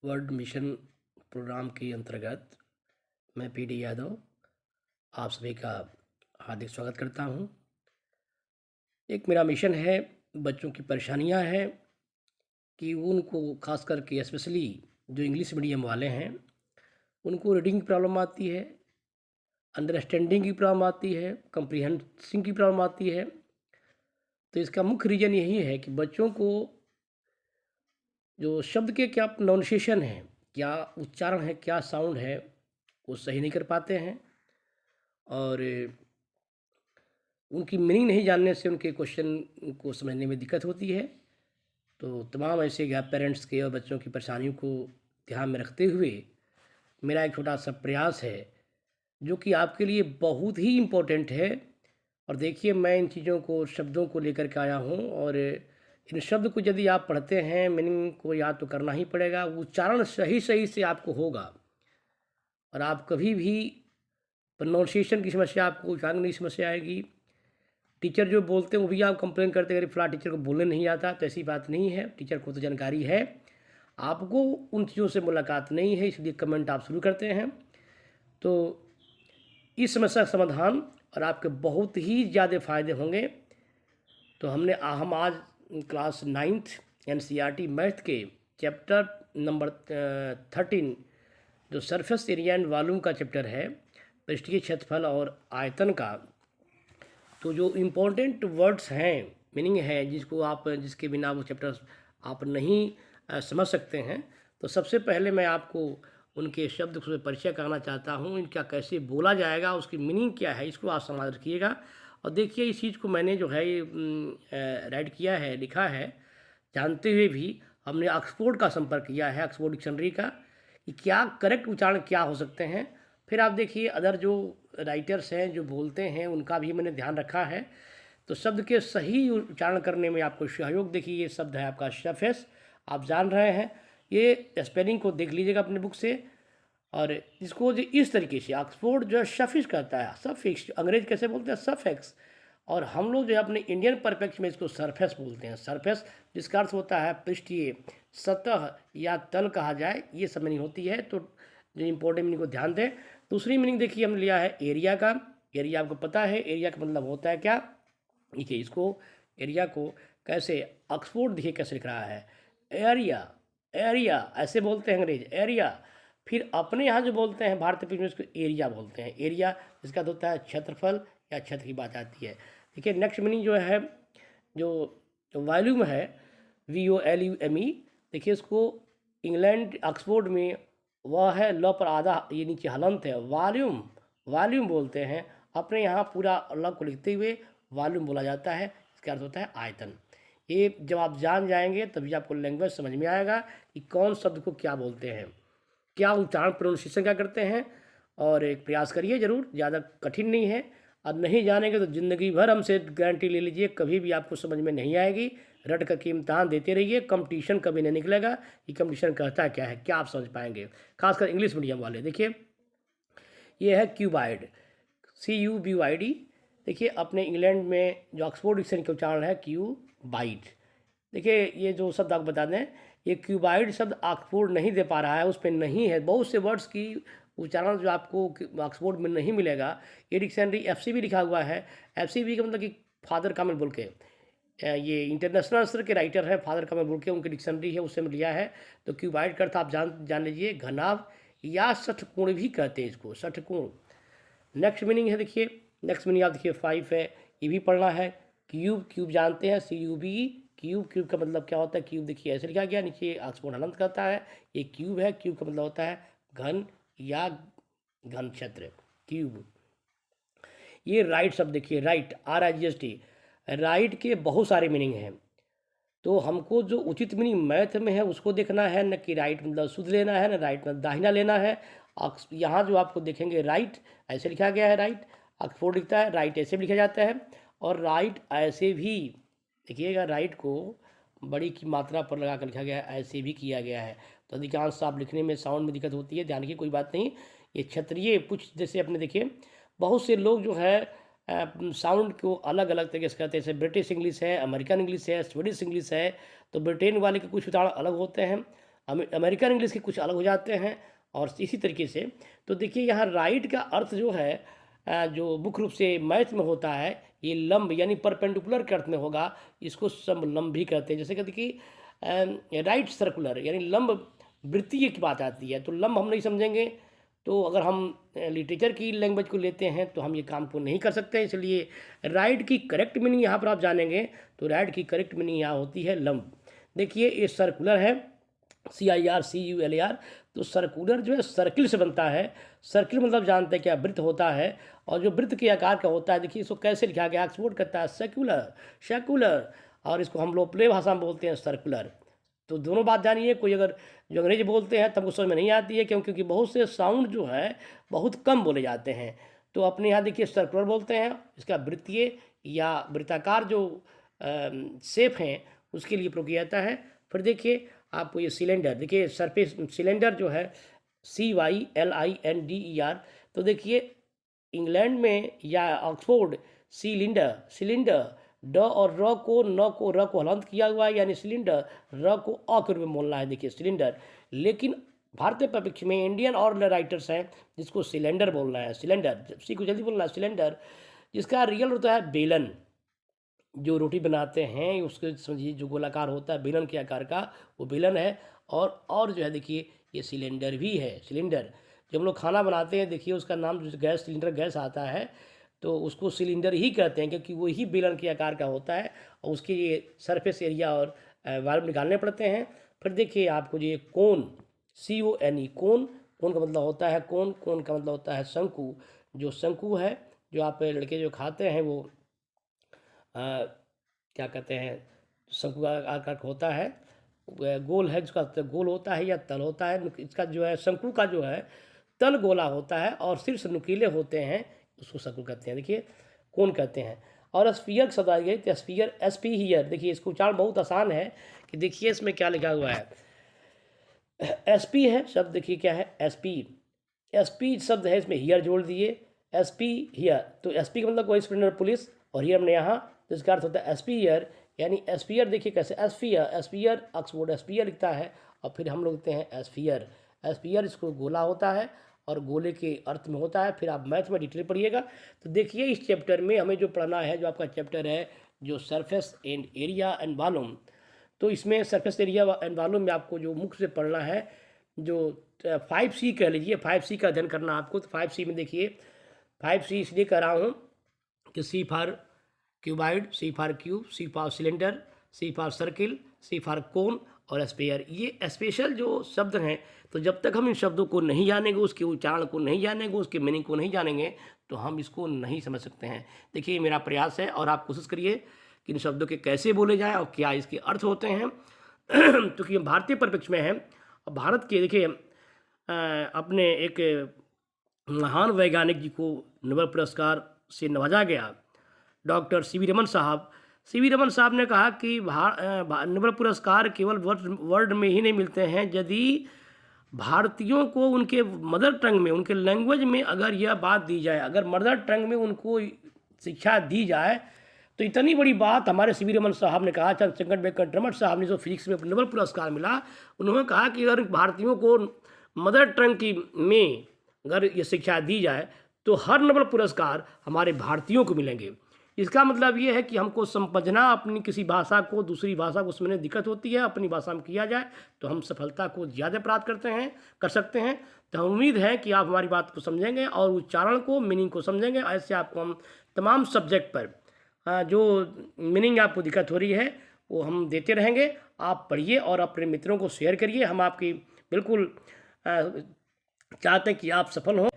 World mission program के अंतर्गत मैं पीडी यादव आप सभी का हार्दिक स्वागत करता हूं। एक मेरा मिशन है, बच्चों की परेशानियां हैं कि उनको खास करके स्पेशली जो इंग्लिश मीडियम वाले हैं, उनको रीडिंग की प्रॉब्लम आती है, अंडरस्टैंडिंग की प्रॉब्लम आती है, कंप्रीहेंसिंग की प्रॉब्लम आती है। तो इसका मुख्य रीज़न यही है कि बच्चों को जो शब्द के क्या प्रोनाउंसिएशन है, क्या उच्चारण है, क्या साउंड है, वो सही नहीं कर पाते हैं और उनकी मीनिंग नहीं जानने से उनके क्वेश्चन को समझने में दिक्कत होती है। तो तमाम ऐसे गैप पेरेंट्स के और बच्चों की परेशानियों को ध्यान में रखते हुए मेरा एक छोटा-सा प्रयास है, जो कि आपके लिए बहुत ही इम्पोर्टेंट है। और देखिए, मैं इन चीज़ों को, शब्दों को लेकर के आया हूँ और इन शब्द को यदि आप पढ़ते हैं, मीनिंग को याद तो करना ही पड़ेगा, उच्चारण सही-सही से आपको होगा और आप कभी भी प्रोनाउंसिएशन की समस्या, आपको उच्चारण की समस्या आएगी। टीचर जो बोलते हैं वो भी आप कंप्लेन करते हैं, अरे फलाँ टीचर को बोलने नहीं आता, तो ऐसी बात नहीं है, टीचर को तो जानकारी है। आपको उन चीज़ों से मुलाकात नहीं है, इसलिए कमेंट आप शुरू करते हैं। तो इस समस्या का समाधान और आपके बहुत ही ज़्यादा फ़ायदे होंगे। तो हम आज क्लास 9th एनसीईआरटी मैथ के चैप्टर नंबर 13 जो सरफेस एरिया एंड वॉल्यूम का चैप्टर है, पृष्ठीय क्षेत्रफल और आयतन का, तो जो इम्पोर्टेंट वर्ड्स हैं, मीनिंग है, जिसके बिना वो चैप्टर आप नहीं समझ सकते हैं। तो सबसे पहले मैं आपको उनके शब्द से परिचय कराना चाहता हूँ, इनका कैसे बोला जाएगा, उसकी मीनिंग क्या है, इसको आप समझ रखिएगा। और देखिए, इस चीज़ को मैंने जो है राइट किया है, लिखा है, जानते हुए भी हमने ऑक्सफोर्ड का संपर्क किया है, ऑक्सफोर्ड डिक्शनरी का, कि क्या करेक्ट उच्चारण क्या हो सकते हैं। फिर आप देखिए, अदर जो राइटर्स हैं जो बोलते हैं, उनका भी मैंने ध्यान रखा है। तो शब्द के सही उच्चारण करने में आपको सहयोग, देखिए ये शब्द है आपका सरफेस, आप जान रहे हैं, ये स्पेलिंग को देख लीजिएगा अपने बुक से। और इसको जो इस तरीके से ऑक्सफोर्ड जो है सफिक्स कहता है, सफिक्स अंग्रेज कैसे बोलते हैं, सफिक्स। और हम लोग जो है अपने इंडियन परिप्रेक्ष्य में इसको सरफेस बोलते हैं, सरफेस, जिसका अर्थ होता है पृष्ठीय, सतह या तल कहा जाए, ये सब मीनिंग होती है। तो जो इम्पोर्टेंट मीनिंग को ध्यान दें। दूसरी मीनिंग देखिए, हमने लिया है एरिया का। एरिया आपको पता है, एरिया का मतलब होता है क्या। देखिए इसको, एरिया को कैसे ऑक्सफोर्ड देखिए कैसे लिख रहा है, एरिया, एरिया ऐसे बोलते हैं अंग्रेज, एरिया। फिर अपने यहाँ जो बोलते हैं भारतीय में, उसको एरिया बोलते हैं, एरिया, जिसका अर्थ होता है क्षेत्रफल या क्षेत्र की बात आती है। देखिए नेक्स्ट मीनिंग जो है, जो वॉल्यूम है, VOLUME, देखिए इसको इंग्लैंड ऑक्सफोर्ड में वह है ल पर आधा, ये नीचे हलंत है, वॉल्यूम, वॉल्यूम बोलते हैं। अपने यहाँ पूरा ल को लिखते हुए वॉल्यूम बोला जाता है, इसका अर्थ होता है आयतन। ये जब आप जान जाएंगे तभी आपको लैंग्वेज समझ में आएगा कि कौन शब्द को क्या बोलते हैं, क्या उच्चारण प्रोनाउंसिएशन क्या करते हैं। और एक प्रयास करिए ज़रूर, ज़्यादा कठिन नहीं है। और नहीं जानेंगे तो ज़िंदगी भर हमसे गारंटी ले लीजिए, कभी भी आपको समझ में नहीं आएगी। रट करके इम्तहान देते रहिए, कंपटीशन कभी नहीं निकलेगा कि कंपटीशन कहता क्या है, क्या आप समझ पाएंगे, खासकर इंग्लिश मीडियम वाले। देखिए ये है क्यूबाइड, CUBID। देखिए अपने इंग्लैंड में जो ऑक्सफोर्ड डिक्शनरी का उच्चारण है क्यूबाइड। देखिए ये जो शब्द आपको बता दें, ये क्यूबाइड शब्द ऑक्सफोर्ड नहीं दे पा रहा है, उस पर नहीं है। बहुत से वर्ड्स की उच्चारण जो आपको ऑक्सफोर्ड में नहीं मिलेगा। ये डिक्शनरी FCB लिखा हुआ है, FCB का मतलब कि फादर कामिल बोल के, ये इंटरनेशनल स्तर के राइटर है, फादर कामिल बोल के उनकी डिक्शनरी है, उससे में लिया है। तो क्यूबाइड का अर्थ आप जान लीजिए, घनाभ या षटकोण भी कहते हैं इसको, षटकोण। नेक्स्ट मीनिंग है, देखिए नेक्स्ट मीनिंग आप देखिए 5 है, ये भी पढ़ना है। क्यूब, क्यूब जानते हैं, CUB, क्यूब, क्यूब का मतलब क्या होता है, क्यूब देखिए ऐसे लिखा गया, नीचे ऑक्सफोर्ड अनंत कहता है, ये क्यूब है। क्यूब का मतलब होता है घन या घन क्षेत्र, क्यूब। ये राइट शब्द देखिए, राइट, RIGHT, राइट के बहुत सारे मीनिंग हैं। तो हमको जो उचित मीनिंग मैथ में है उसको देखना है, न कि राइट मतलब शुद्ध लेना है, न राइट मतलब दाहिना लेना है। यहाँ जो आपको देखेंगे राइट ऐसे लिखा गया है, राइट ऑक्सफोर्ड लिखता है, राइट ऐसे भी लिखा जाता है। और राइट ऐसे भी देखिएगा, राइट को बड़ी की मात्रा पर लगा कर लिखा गया है, ऐसे भी किया गया है। तो अधिकांश आप लिखने में साउंड में दिक्कत होती है, ध्यान की कोई बात नहीं। ये क्षेत्रीय कुछ, जैसे अपने देखिए बहुत से लोग जो है साउंड को अलग अलग तरीके से कहते हैं, जैसे ब्रिटिश इंग्लिश है, अमेरिकन इंग्लिश है, स्वीडिश इंग्लिश है। तो ब्रिटेन वाले के कुछ उच्चारण अलग होते हैं, अमेरिकन इंग्लिश के कुछ अलग हो जाते हैं। और इसी तरीके से तो देखिए यहाँ राइट का अर्थ जो है जो मुख्य रूप से मैथ में होता है, ये लंब यानी परपेंडिकुलर के अर्थ में होगा, इसको समलंब भी कहते हैं। जैसे कहते कि राइट सर्कुलर यानी लंब वृत्तीय की बात आती है, तो लंब हम नहीं समझेंगे तो अगर हम लिटरेचर की लैंग्वेज को लेते हैं तो हम ये काम को नहीं कर सकते। इसलिए राइट की करेक्ट मीनिंग यहाँ पर आप जानेंगे तो राइट की करेक्ट मीनिंग यहाँ होती है लंब। देखिए ये सर्कुलर है, CIRCULAR, तो सर्कुलर जो है सर्किल से बनता है। सर्किल मतलब जानते हैं क्या, वृत्त होता है, और जो वृत्त के आकार का होता है, देखिए इसको कैसे लिखा गया, एक्सपोर्ट करता है सेक्युलर, शेकुलर, और इसको हम लोग प्ले भाषा में बोलते हैं सर्कुलर। तो दोनों बात जानिए, कोई अगर जो अंग्रेजी बोलते हैं तब वो समझ में नहीं आती है, क्योंकि बहुत से साउंड जो है बहुत कम बोले जाते हैं। तो अपने यहाँ देखिए सर्कुलर बोलते हैं, इसका वृत्तीय या वृत्ताकार जो शेप हैं उसके लिए प्रयोग किया जाता है। फिर देखिए आपको ये सिलेंडर, देखिए सरफेस सिलेंडर जो है CYLINDER, तो देखिए इंग्लैंड में या ऑक्सफोर्ड सिलेंडर ड और र को र को हलंत किया हुआ है, यानी सिलेंडर, र को अ के रूप में बोलना है, देखिए सिलेंडर। लेकिन भारतीय परिप्रेक्ष्य में इंडियन और राइटर्स हैं जिसको सिलेंडर बोलना है, सिलेंडर, सी को जल्दी बोलना है सिलेंडर, जिसका रियल होता है बेलन। जो रोटी बनाते हैं उसके समझिए जो गोलाकार होता है बेलन के आकार का, वो बेलन है। और जो है देखिए ये सिलेंडर भी है। सिलेंडर जब हम लोग खाना बनाते हैं, देखिए उसका नाम जो गैस सिलेंडर गैस आता है तो उसको सिलेंडर ही कहते हैं, क्योंकि वो ही बेलन के आकार का होता है और उसके ये सरफेस एरिया और वाल्व निकालने पड़ते हैं। फिर देखिए आपको ये कोन, CONE, कोन का मतलब होता है कोन का मतलब होता है शंकु। जो शंकु है, जो आप लड़के जो खाते हैं वो क्या कहते हैं, शंकु का आकार होता है, गोल है, जिसका गोल होता है या तल होता है। इसका जो है शंकु का जो है तल गोला होता है और शीर्ष नुकीले होते हैं, उसको शंकु कहते हैं, देखिए कोन कहते हैं। और स्फीयर शब्द आ गई तो स्फीयर, SP हियर, देखिए इसको उच्चारण बहुत आसान है कि देखिए इसमें क्या लिखा हुआ है, SP है शब्द, देखिए क्या है SP शब्द है, इसमें हियर जोड़ दिए, SP हियर, तो SP का मतलब कोई स्प्लेंडर पुलिस, और हियर हमने यहाँ, तो इसका अर्थ होता है स्फीयर, यानी स्फीयर। देखिए कैसे स्फीयर ऑक्सफोर्ड स्फीयर लिखता है, और फिर हम लोग लिखते हैं स्फीयर, इसको गोला होता है और गोले के अर्थ में होता है। फिर आप मैथ में डिटेल पढ़िएगा। तो देखिए इस चैप्टर में हमें जो पढ़ना है, जो आपका चैप्टर है जो surface and area and volume, तो इसमें सरफेस एरिया एंड वॉल्यूम में आपको जो मुख्य से पढ़ना है, जो 5C कह लीजिए, 5C का अध्ययन करना आपको। तो 5C में देखिए 5C इसलिए कह रहा हूँ कि C for cuboid, C for cube, C for cylinder, C for circle, C for cone और स्फीयर। ये स्पेशल जो शब्द हैं, तो जब तक हम इन शब्दों को नहीं जानेंगे, उसके उच्चारण को नहीं जानेंगे, उसके मीनिंग को नहीं जानेंगे, तो हम इसको नहीं समझ सकते हैं। देखिए मेरा प्रयास है और आप कोशिश करिए कि इन शब्दों के कैसे बोले जाएं और क्या इसके अर्थ होते हैं। क्योंकि हम भारतीय परिप्रेक्ष्य में हैं और भारत के देखिए अपने एक महान वैज्ञानिक जी को नोबेल पुरस्कार से नवाजा गया, डॉक्टर CV रमन साहब ने कहा कि नोबेल पुरस्कार केवल वर्ल्ड में ही नहीं मिलते हैं, यदि भारतीयों को उनके मदर टंग में, उनके लैंग्वेज में अगर यह बात दी जाए, अगर मदर टंग में उनको शिक्षा दी जाए, तो इतनी बड़ी बात हमारे CV रमन साहब ने कहा। चंद्रशेखर वेंकट साहब ने जो फिजिक्स में नोबेल पुरस्कार मिला, उन्होंने कहा कि अगर भारतीयों को मदर टंग की में अगर ये शिक्षा दी जाए तो हर नोबेल पुरस्कार हमारे भारतीयों को मिलेंगे। इसका मतलब ये है कि हमको समझना अपनी किसी भाषा को दूसरी भाषा को समझने दिक्कत होती है, अपनी भाषा में किया जाए तो हम सफलता को ज़्यादा प्राप्त कर सकते हैं। तो उम्मीद है कि आप हमारी बात को समझेंगे और उच्चारण को, मीनिंग को समझेंगे। ऐसे आपको हम तमाम सब्जेक्ट पर जो मीनिंग आपको दिक्कत हो रही है वो हम देते रहेंगे। आप पढ़िए और अपने मित्रों को शेयर करिए। हम आपकी बिल्कुल चाहते हैं कि आप सफल हों।